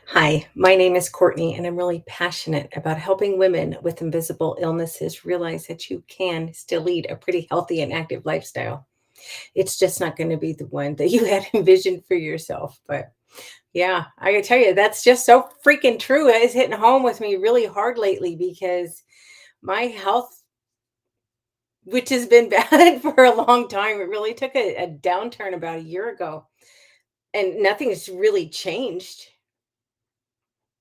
Hi, my name is Courtney, and I'm really passionate about helping women with invisible illnesses realize that you can still lead a pretty healthy and active lifestyle. It's just not going to be the one that you had envisioned for yourself. But yeah, I gotta tell you, that's just so freaking true. It's hitting home with me really hard lately because my health, which has been bad for a long time, it really took a downturn about a year ago, and nothing's really changed.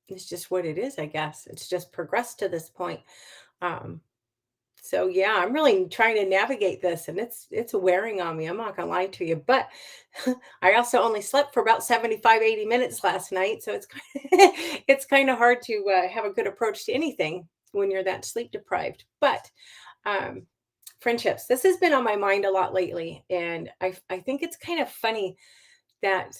It's just what it is, I guess. It's just progressed to this point. Um, so yeah, I'm really trying to navigate this and it's wearing on me. I'm not gonna lie to you. But I also only slept for about 75, 80 minutes last night. So it's it's kind of hard to have a good approach to anything when you're that sleep deprived. But um friendships. This has been on my mind a lot lately. And I think it's kind of funny that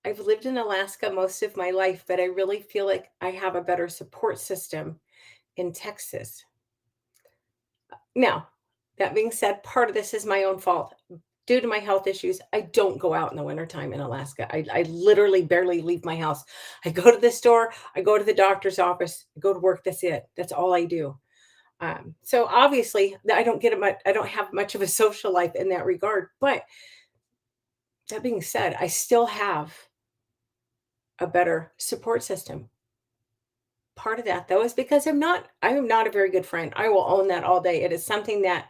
I've lived in Alaska most of my life, but I really feel like I have a better support system in Texas. Now, that being said, part of this is my own fault. Due to my health issues, I don't go out in the wintertime in Alaska. I literally barely leave my house. I go to the store, I go to the doctor's office, I go to work. That's it. That's all I do. So obviously, I don't get much. I don't have much of a social life in that regard. But that being said, I still have a better support system. Part of that, though, is because I am not a very good friend. I will own that all day. It is something that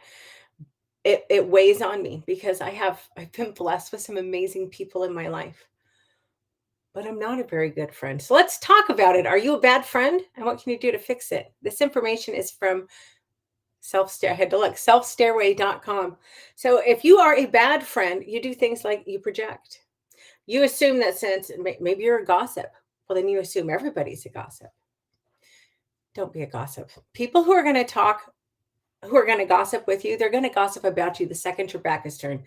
it weighs on me because I've been blessed with some amazing people in my life, but I'm not a very good friend. So let's talk about it. Are you a bad friend? And what can you do to fix it? This information is from I had to look selfstairway.com. So if you are a bad friend, you do things like you project. You assume that since maybe you're a gossip, well, then you assume everybody's a gossip. Don't be a gossip. People who are going to gossip with you, they're going to gossip about you the second your back is turned.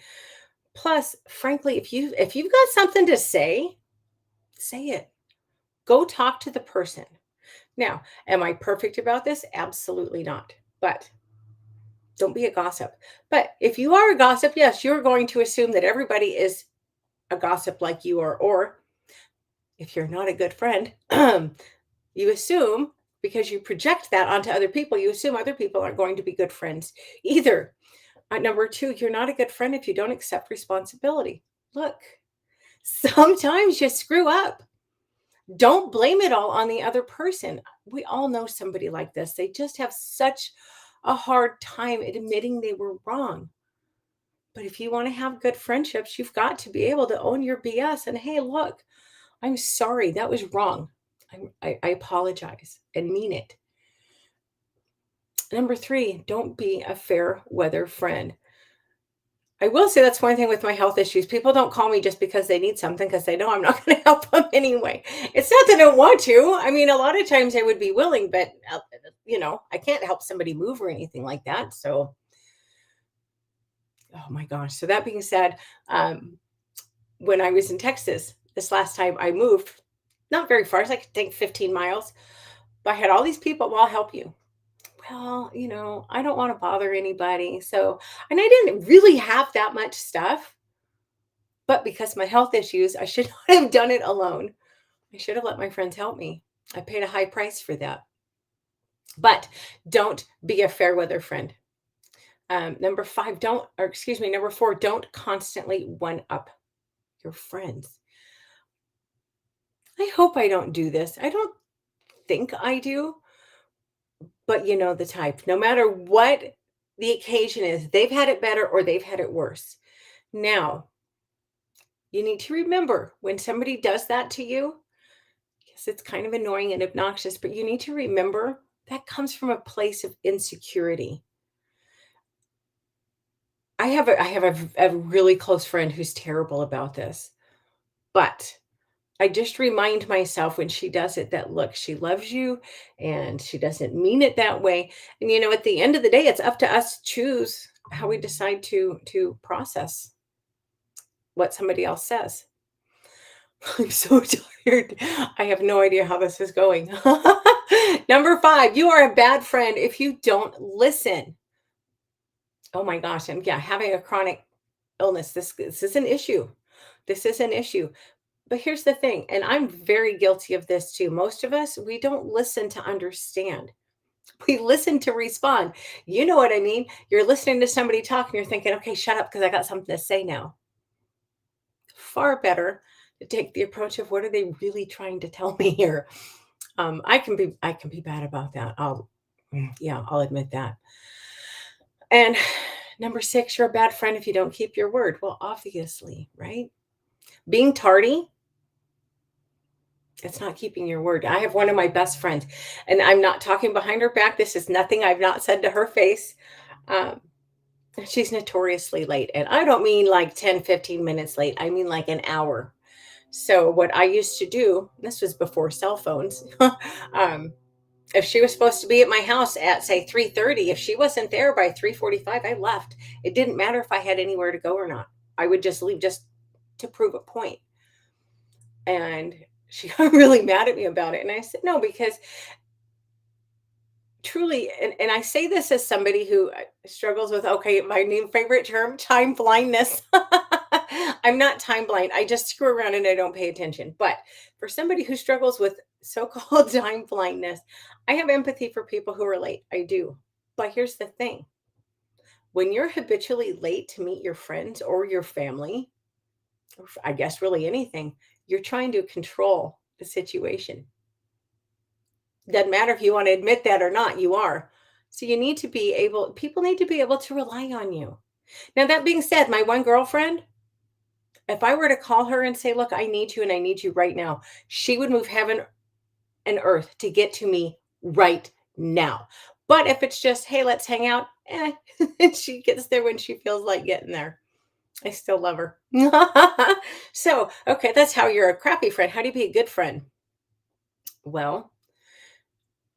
Plus, frankly, if you've got something to say it. Go talk to the person. Now, am I perfect about this? Absolutely not. But don't be a gossip. But if you are a gossip, yes, you're going to assume that everybody is a gossip like you are. Or if you're not a good friend, you assume because you project that onto other people, you assume other people aren't going to be good friends either. Number two, you're not a good friend if you don't accept responsibility. Look, sometimes you screw up. Don't blame it all on the other person. We all know somebody like this. They just have such a hard time admitting they were wrong. But if you want to have good friendships, you've got to be able to own your BS and, hey, look, I'm sorry. That was wrong. I apologize and mean it. Number three, don't be a fair weather friend. I will say that's one thing with my health issues. People don't call me just because they need something because they know I'm not going to help them anyway. It's not that I don't want to. I mean, a lot of times I would be willing, but I can't help somebody move or anything like that. So, oh my gosh. So that being said, um, when I was in Texas this last time I moved, not very far, it's like I think 15 miles. But I had all these people, well, I'll help you. Well, I don't want to bother anybody. So, and I didn't really have that much stuff. But because my health issues, I should not have done it alone. I should have let my friends help me. I paid a high price for that. But don't be a fair weather friend. Number five, number four, don't constantly one up your friends. I hope I don't do this. I don't think I do, but you know the type. No matter what the occasion is, they've had it better or they've had it worse. Now, you need to remember when somebody does that to you, yes, it's kind of annoying and obnoxious, but you need to remember that comes from a place of insecurity. I have a really close friend who's terrible about this, but I just remind myself when she does it that look, she loves you and she doesn't mean it that way. And at the end of the day, it's up to us to choose how we decide to process what somebody else says. I'm so tired. I have no idea how this is going. Number five, you are a bad friend if you don't listen. Oh my gosh. And yeah, having a chronic illness, this is an issue. This is an issue. But here's the thing, and I'm very guilty of this too. Most of us, we don't listen to understand. We listen to respond. You know what I mean? You're listening to somebody talk and you're thinking, okay, shut up because I got something to say now. Far better to take the approach of what are they really trying to tell me here? I can be bad about that. Yeah, I'll admit that. And number 6, you're a bad friend if you don't keep your word. Well, obviously, right? Being tardy, it's not keeping your word. I have one of my best friends, and I'm not talking behind her back. This is nothing I've not said to her face. Um, she's notoriously late. And I don't mean like 10, 15 minutes late. I mean like an hour. So what I used to do, this was before cell phones. If she was supposed to be at my house at say 3:30, if she wasn't there by 3:45, I left. It didn't matter if I had anywhere to go or not. I would just leave just to prove a point. And she got really mad at me about it. And I said, no, because truly, and I say this as somebody who struggles with, okay, my new favorite term, time blindness. I'm not time blind. I just screw around and I don't pay attention. But for somebody who struggles with so-called time blindness, I have empathy for people who are late. I do. But here's the thing. When you're habitually late to meet your friends or your family, or I guess really anything, you're trying to control the situation. Doesn't matter if you want to admit that or not, you are. So you need to be able, people need to be able to rely on you. Now, that being said, my one girlfriend, if I were to call her and say, look, I need you and I need you right now, she would move heaven and earth to get to me right now. But if it's just, hey, let's hang out, and she gets there when she feels like getting there. I still love her. So, okay, that's how you're a crappy friend. How do you be a good friend? Well,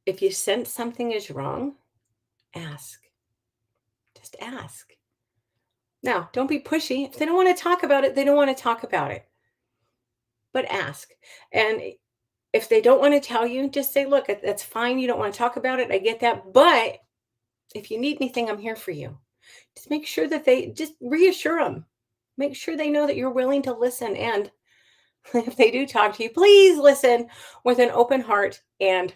if you sense something is wrong, ask. Just ask. Now, don't be pushy. If they don't want to talk about it, they don't want to talk about it. But ask. And if they don't want to tell you, just say, look, that's fine. You don't want to talk about it. I get that. But if you need anything, I'm here for you. Just make sure that they just reassure them. Make sure they know that you're willing to listen. And if they do talk to you, please listen with an open heart and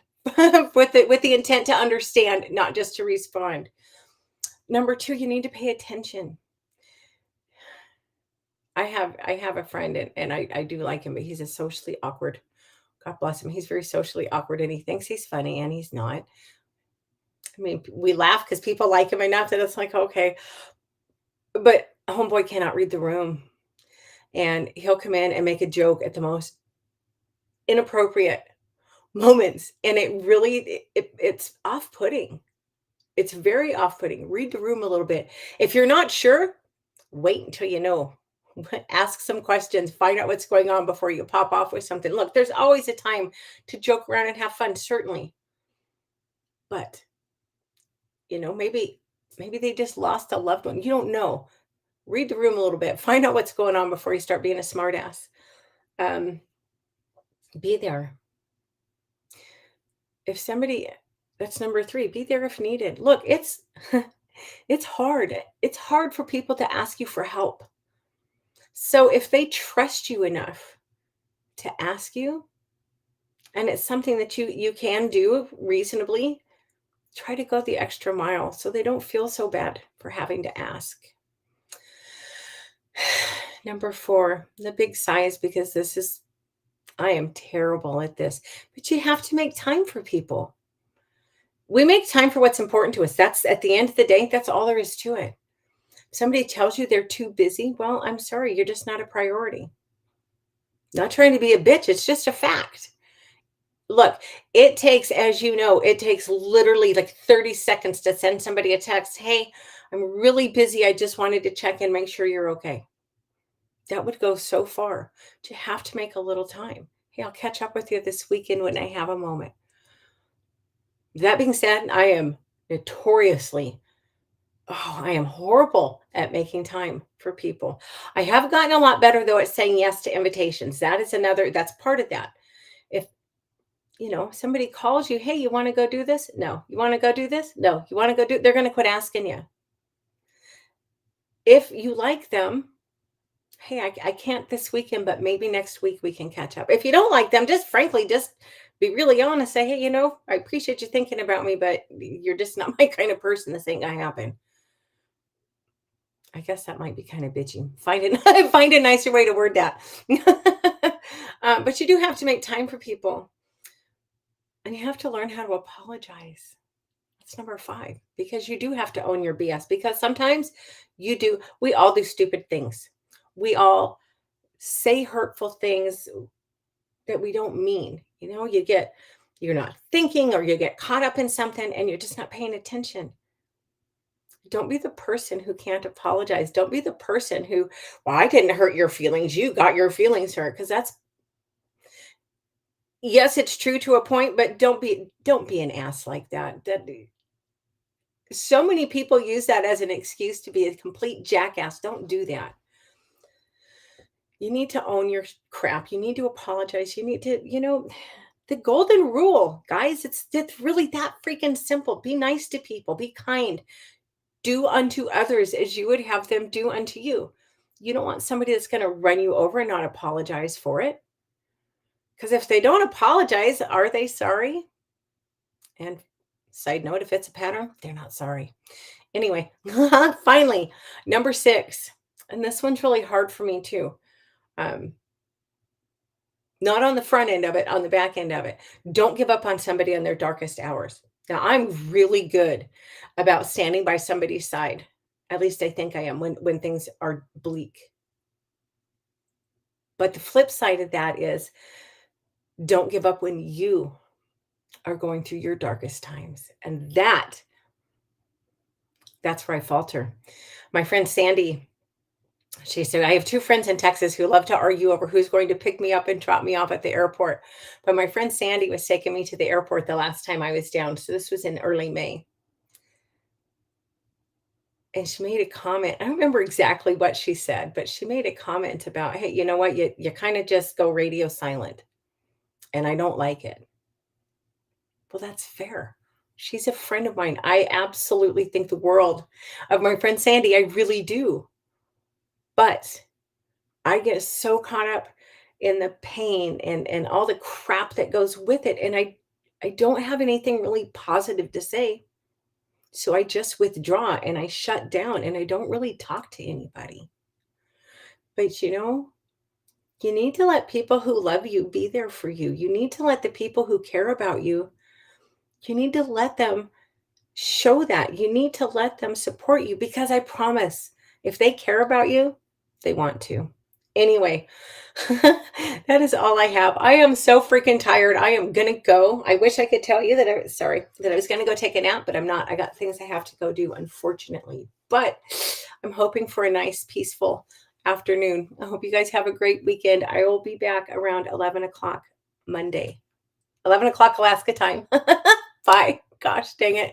with the intent to understand, not just to respond. Number 2, you need to pay attention. I have a friend and I do like him, but he's a socially awkward. God bless him. He's very socially awkward and he thinks he's funny and he's not. I mean, we laugh because people like him enough that it's like, okay. But homeboy cannot read the room. And he'll come in and make a joke at the most inappropriate moments. And it really it's off-putting. It's very off-putting. Read the room a little bit. If you're not sure, wait until you know. Ask some questions, find out what's going on before you pop off with something. Look, there's always a time to joke around and have fun, certainly. But, maybe they just lost a loved one. You don't know. Read the room a little bit. Find out what's going on before you start being a smartass. Um, be there. If somebody That's number 3, be there if needed. Look, it's it's hard. It's hard for people to ask you for help. So if they trust you enough to ask you, and it's something that you can do reasonably, try to go the extra mile so they don't feel so bad for having to ask. Number 4, the big sighs because I am terrible at this, but you have to make time for people. We make time for what's important to us. That's at the end of the day, that's all there is to it. Somebody tells you they're too busy, well, I'm sorry, you're just not a priority. Not trying to be a bitch, it's just a fact. Look, it takes, as you know, it takes literally like 30 seconds to send somebody a text. Hey, I'm really busy. I just wanted to check and make sure you're okay. That would go so far to have to make a little time. Hey, I'll catch up with you this weekend when I have a moment. That being said, I am notoriously, I am horrible at making time for people. I have gotten a lot better though at saying yes to invitations. That's part of that. If somebody calls you, hey, you want to go do this? No. You want to go do this? No. You want to go they're going to quit asking you. If you like them, Hey, I can't this weekend, but maybe next week we can catch up. If you don't like them, just frankly, just be really honest. Say, hey, I appreciate you thinking about me, but you're just not my kind of person. This ain't gonna happen. I guess that might be kind of bitchy. Find it, find a nicer way to word that. But you do have to make time for people, and you have to learn how to apologize. That's number 5, because you do have to own your BS. Because sometimes we all do stupid things. We all say hurtful things that we don't mean. You're not thinking, or you get caught up in something and you're just not paying attention. Don't be the person who can't apologize. Don't be the person who, well, I didn't hurt your feelings. You got your feelings hurt. Because yes, it's true to a point, but don't be an ass like that. So many people use that as an excuse to be a complete jackass. Don't do that. You need to own your crap. You need to apologize. You need to, the golden rule, guys, it's really that freaking simple. Be nice to people, be kind, do unto others as you would have them do unto you. You don't want somebody that's going to run you over and not apologize for it. Because if they don't apologize, are they sorry? And side note, if it's a pattern, they're not sorry. Anyway, finally, number 6. And this one's really hard for me too. Um, Not on the front end of it, on the back end of it. Don't give up on somebody in their darkest hours. Now, I'm really good about standing by somebody's side. At least I think I am when things are bleak. But the flip side of that is don't give up when you are going through your darkest times. And that's where I falter. My friend Sandy, she said, I have 2 friends in Texas who love to argue over who's going to pick me up and drop me off at the airport. But my friend Sandy was taking me to the airport the last time I was down. So this was in early May. And she made a comment. I don't remember exactly what she said, but she made a comment about, hey, you know what? You kind of just go radio silent. And I don't like it. Well, that's fair. She's a friend of mine. I absolutely think the world of my friend Sandy. I really do. But I get so caught up in the pain and all the crap that goes with it, and I don't have anything really positive to say. So I just withdraw and I shut down and I don't really talk to anybody. But you need to let people who love you be there for you. You need to let the people who care about you need to let them show that. You need to let them support you, because I promise, if they care about you, they want to. Anyway, that is all I have. I am so freaking tired. I am gonna go. I wish I could tell you that I was gonna go take a nap, but I'm not. I got things I have to go do, unfortunately. But I'm hoping for a nice, peaceful afternoon. I hope you guys have a great weekend. I will be back around 11 o'clock Monday, 11 o'clock Alaska time. Bye. Gosh, dang it.